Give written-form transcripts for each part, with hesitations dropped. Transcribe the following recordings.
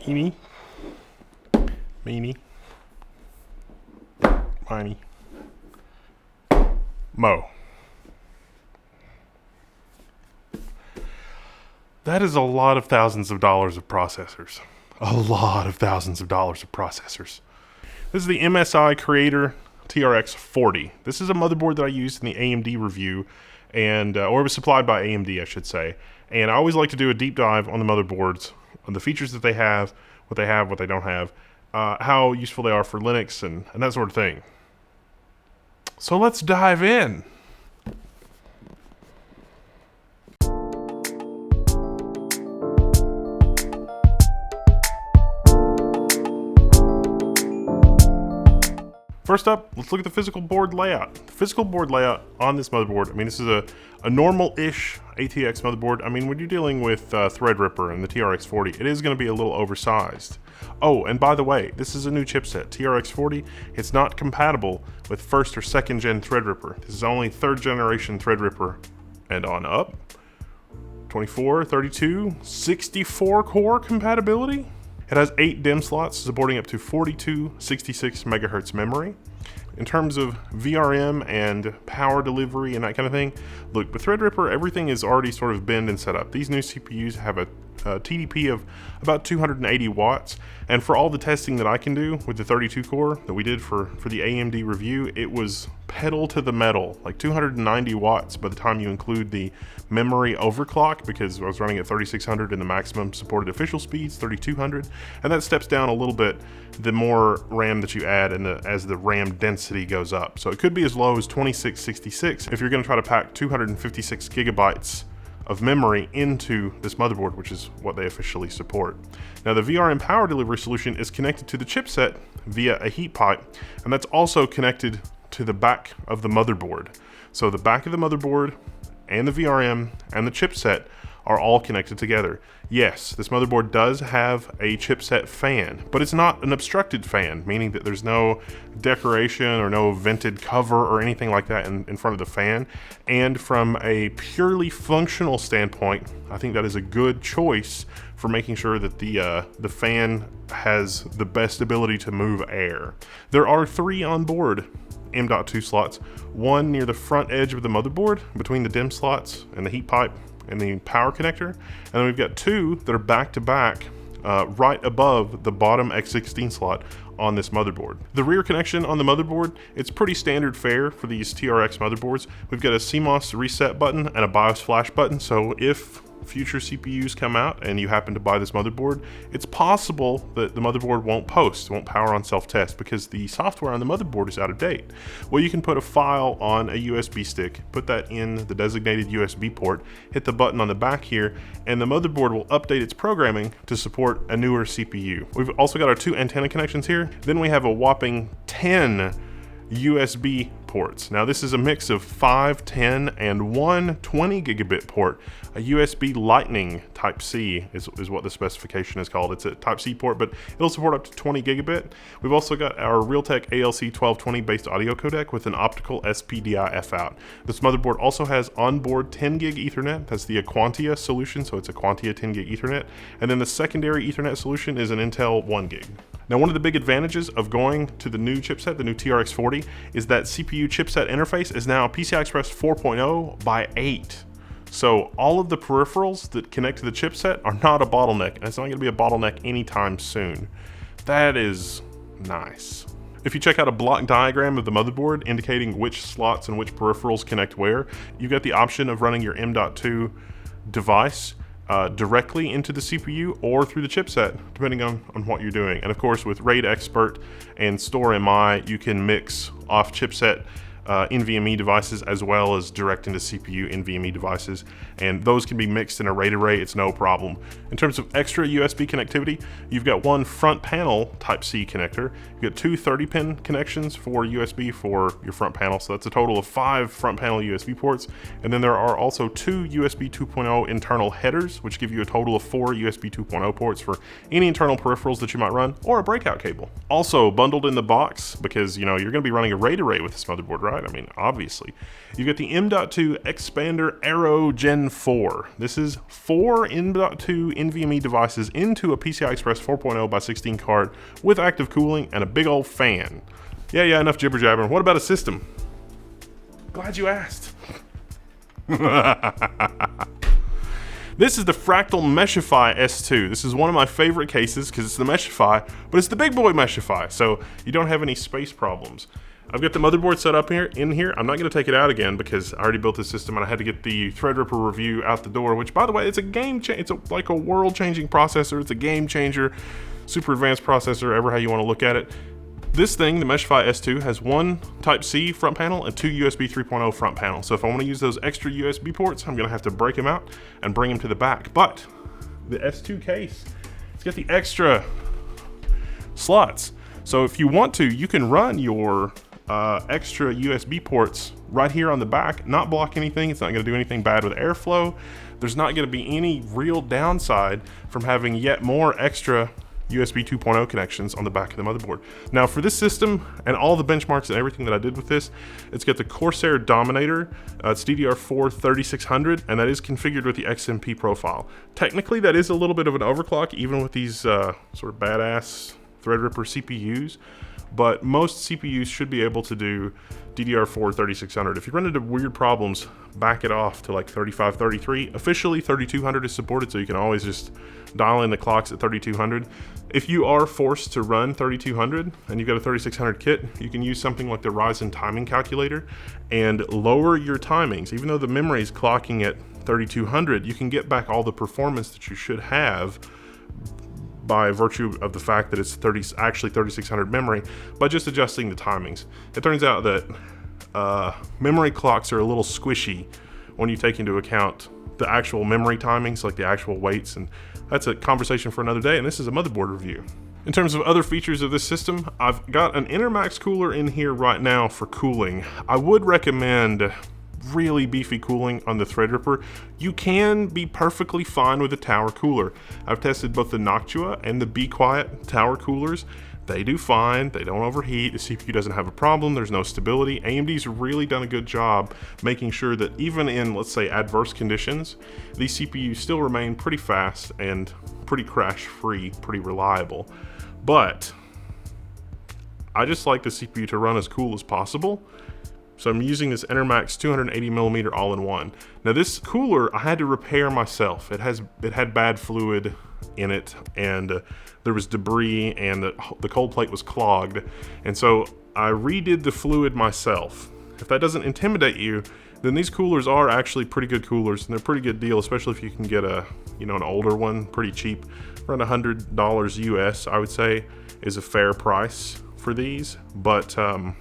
Eeny, meeny, miny, mo. That is a lot of thousands of dollars of processors. A lot of thousands of dollars of processors. This is the MSI Creator TRX40. This is a motherboard that I used in the AMD review, and or it was supplied by AMD, I should say. And I always like to do a deep dive on the motherboards, on the features that they have, what they don't have, how useful they are for Linux, and that sort of thing. So let's dive in. First up, let's look at the physical board layout. The physical board layout on this motherboard, I mean, this is a normal-ish ATX motherboard. I mean, when you're dealing with Threadripper and the TRX40, it is going to be a little oversized. Oh, and by the way, this is a new chipset, TRX40. It's not compatible with first or second gen Threadripper. This is only third generation Threadripper and on up. 24, 32, 64 core compatibility. It has 8 DIMM slots supporting up to 42 66 megahertz memory. In terms of VRM and power delivery and that kind of thing, look, with Threadripper, everything is already sort of binned and set up. These new CPUs have a TDP of about 280 watts, and for all the testing that I can do with the 32 core that we did for the AMD review, it was pedal to the metal, like 290 watts by the time you include the memory overclock, because I was running at 3600 and the maximum supported official speeds 3200, and that steps down a little bit the more RAM that you add and as the RAM density goes up. So it could be as low as 2666 if you're going to try to pack 256 gigabytes of memory into this motherboard, which is what they officially support. Now, the VRM power delivery solution is connected to the chipset via a heat pipe, and that's also connected to the back of the motherboard. So the back of the motherboard and the VRM and the chipset are all connected together. Yes, this motherboard does have a chipset fan, but it's not an obstructed fan, meaning that there's no decoration or no vented cover or anything like that in front of the fan. And from a purely functional standpoint, I think that is a good choice for making sure that the fan has the best ability to move air. There are 3 onboard M.2 slots, one near the front edge of the motherboard between the DIMM slots and the heat pipe and the power connector, and then we've got 2 that are back to back right above the bottom X16 slot on this motherboard. The rear connection on the motherboard, it's pretty standard fare for these TRX motherboards. We've got a CMOS reset button and a BIOS flash button, so if future CPUs come out and you happen to buy this motherboard, it's possible that the motherboard won't power on self-test because the software on the motherboard is out of date. Well, you can put a file on a USB stick, put that in the designated USB port, hit the button on the back here, and the motherboard will update its programming to support a newer CPU. We've also got our 2 antenna connections here. Then we have a whopping 10 USB ports. Now this is a mix of 5, 10, and 1 20 gigabit port. A USB Lightning Type-C is what the specification is called. It's a Type-C port, but it'll support up to 20 gigabit. We've also got our Realtek ALC1220 based audio codec with an optical SPDI F out. This motherboard also has onboard 10 gig Ethernet. That's the Aquantia solution, so it's a Quantia 10 gig Ethernet. And then the secondary Ethernet solution is an Intel 1 gig. Now, one of the big advantages of going to the new chipset, the new TRX40, is that CPU chipset interface is now PCI Express 4.0 by 8. So all of the peripherals that connect to the chipset are not a bottleneck, and it's not going to be a bottleneck anytime soon. That is nice. If you check out a block diagram of the motherboard indicating which slots and which peripherals connect where, you've got the option of running your M.2 device directly into the CPU or through the chipset, depending on what you're doing. And of course, with RAID Expert and Store MI, you can mix off chipset NVMe devices as well as direct into CPU NVMe devices, and those can be mixed in a RAID array. It's no problem. In terms of extra USB connectivity, you've got 1 front panel Type-C connector. You've got 2 30-pin connections for USB for your front panel, so that's a total of 5 front panel USB ports. And then there are also 2 USB 2.0 internal headers, which give you a total of 4 USB 2.0 ports for any internal peripherals that you might run, or a breakout cable. Also bundled in the box, because you're going to be running a RAID array with this motherboard, right? right? I mean, obviously. You've got the M.2 Expander Aero Gen 4. This is 4 M.2 NVMe devices into a PCI Express 4.0 by 16 card with active cooling and a big old fan. Yeah, enough jibber jabbering. What about a system? Glad you asked. This is the Fractal Meshify S2. This is one of my favorite cases because it's the Meshify, but it's the big boy Meshify, so you don't have any space problems. I've got the motherboard set up in here. I'm not going to take it out again because I already built this system and I had to get the Threadripper review out the door, which, by the way, it's a like a world-changing processor. It's a game changer, super advanced processor, ever how you want to look at it. This thing, the Meshify S2, has one Type-C front panel and two USB 3.0 front panels. So if I want to use those extra USB ports, I'm going to have to break them out and bring them to the back. But the S2 case, it's got the extra slots. So if you want to, you can run your extra USB ports right here on the back, not block anything. It's not going to do anything bad with airflow. There's not going to be any real downside from having yet more extra USB 2.0 connections on the back of the motherboard. Now for this system and all the benchmarks and everything that I did with this, it's got the Corsair Dominator, it's DDR4 3600, and that is configured with the XMP profile. Technically that is a little bit of an overclock even with these sort of badass Threadripper CPUs, but most CPUs should be able to do DDR4 3600. If you run into weird problems, back it off to like 3533. Officially 3200 is supported, so you can always just dial in the clocks at 3200. If you are forced to run 3200 and you've got a 3600 kit, you can use something like the Ryzen timing calculator and lower your timings. Even though the memory is clocking at 3200, you can get back all the performance that you should have by virtue of the fact that it's actually 3600 memory by just adjusting the timings. It turns out that memory clocks are a little squishy when you take into account the actual memory timings, like the actual weights, and that's a conversation for another day, and this is a motherboard review. In terms of other features of this system, I've got an Intermax cooler in here right now for cooling. I would recommend really beefy cooling on the Threadripper. You can be perfectly fine with a tower cooler. I've tested both the Noctua and the Be Quiet tower coolers. They do fine, they don't overheat, the CPU doesn't have a problem, there's no stability. AMD's really done a good job making sure that even in, let's say, adverse conditions, these CPUs still remain pretty fast and pretty crash-free, pretty reliable. But I just like the CPU to run as cool as possible. So I'm using this Intermax 280mm all-in-one. Now this cooler I had to repair myself. It had bad fluid in it, and there was debris, and the cold plate was clogged. And so I redid the fluid myself. If that doesn't intimidate you, then these coolers are actually pretty good coolers, and they're a pretty good deal, especially if you can get an older one pretty cheap. Around $100 US, I would say, is a fair price for these. But I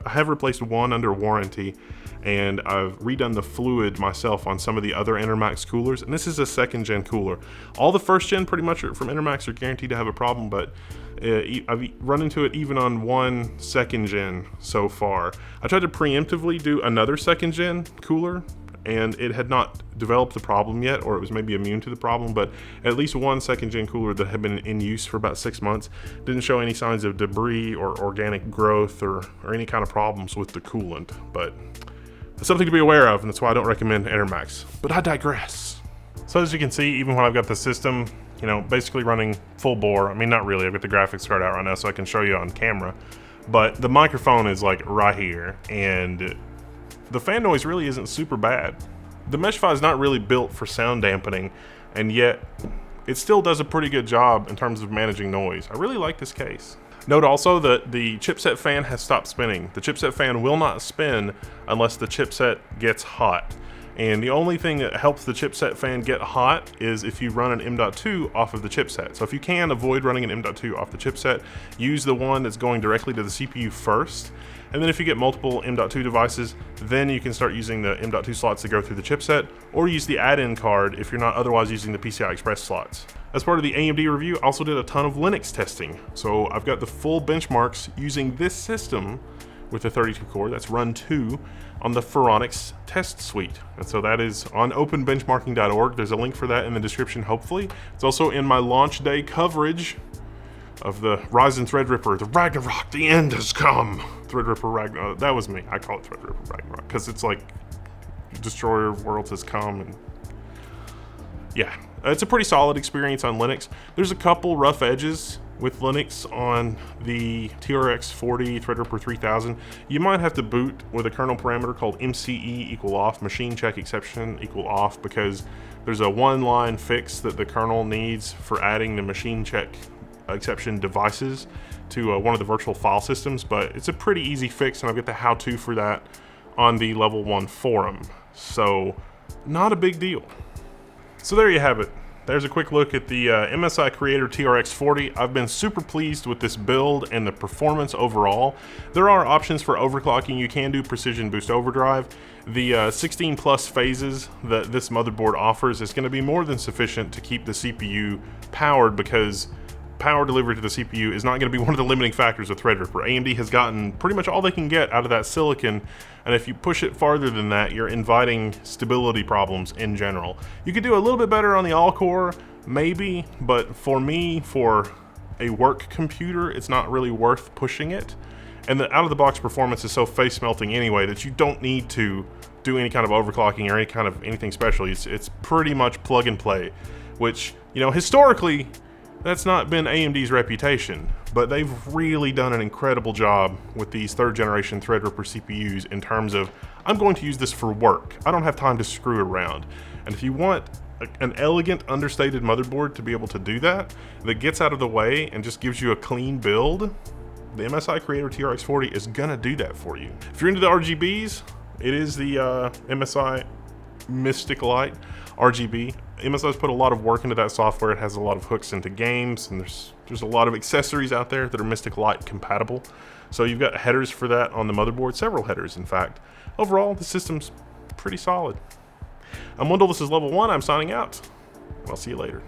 have replaced one under warranty, and I've redone the fluid myself on some of the other Intermax coolers, and this is a second gen cooler. All the first gen pretty much from Intermax are guaranteed to have a problem, but I've run into it even on one second gen so far. I tried to preemptively do another second gen cooler, and it had not developed the problem yet, or it was maybe immune to the problem, but at least one second gen cooler that had been in use for about 6 months didn't show any signs of debris or organic growth or any kind of problems with the coolant. But it's something to be aware of, and that's why I don't recommend Intermax. But I digress. So as you can see, even when I've got the system, basically running full bore, I mean, not really, I've got the graphics card out right now so I can show you on camera, but the microphone is like right here, and the fan noise really isn't super bad. The Meshify is not really built for sound dampening, and yet it still does a pretty good job in terms of managing noise. I really like this case. Note also that the chipset fan has stopped spinning. The chipset fan will not spin unless the chipset gets hot. And the only thing that helps the chipset fan get hot is if you run an M.2 off of the chipset. So if you can avoid running an M.2 off the chipset, use the one that's going directly to the CPU first. And then if you get multiple M.2 devices, then you can start using the M.2 slots to go through the chipset, or use the add-in card if you're not otherwise using the PCI Express slots. As part of the AMD review, I also did a ton of Linux testing. So I've got the full benchmarks using this system with the 32 core, that's run 2, on the Phoronix test suite. And so that is on openbenchmarking.org. There's a link for that in the description, hopefully. It's also in my launch day coverage of the Ryzen Threadripper, the Ragnarok, the end has come. Threadripper Ragnarok. That was me. I call it Threadripper Ragnarok because it's like Destroyer of Worlds has come, and yeah, it's a pretty solid experience on Linux. There's a couple rough edges with Linux on the TRX40 Threadripper 3000. You might have to boot with a kernel parameter called MCE equal off, machine check exception equal off, because there's a one-line fix that the kernel needs for adding the machine check exception devices to one of the virtual file systems, but it's a pretty easy fix, and I'll get the how-to for that on the level 1 forum. So not a big deal. So there you have it. There's a quick look at the MSI Creator TRX40. I've been super pleased with this build and the performance overall. There are options for overclocking. You can do precision boost overdrive. The 16 plus phases that this motherboard offers is going to be more than sufficient to keep the CPU powered, because power delivery to the CPU is not going to be one of the limiting factors with Threadripper. AMD has gotten pretty much all they can get out of that silicon, and if you push it farther than that, you're inviting stability problems in general. You could do a little bit better on the all-core, maybe, but for me, for a work computer, it's not really worth pushing it. And the out-of-the-box performance is so face-melting anyway that you don't need to do any kind of overclocking or any kind of anything special. It's pretty much plug and play, which, you know, historically, that's not been AMD's reputation, but they've really done an incredible job with these third generation Threadripper CPUs in terms of, I'm going to use this for work. I don't have time to screw around. And if you want an elegant, understated motherboard to be able to do that, that gets out of the way and just gives you a clean build, the MSI Creator TRX40 is gonna do that for you. If you're into the RGBs, it is the MSI Mystic Light RGB. MSI's put a lot of work into that software. It has a lot of hooks into games, and there's a lot of accessories out there that are Mystic Light compatible. So you've got headers for that on the motherboard, several headers in fact. Overall, the system's pretty solid. I'm Wendell, this is Level 1, I'm signing out. I'll see you later.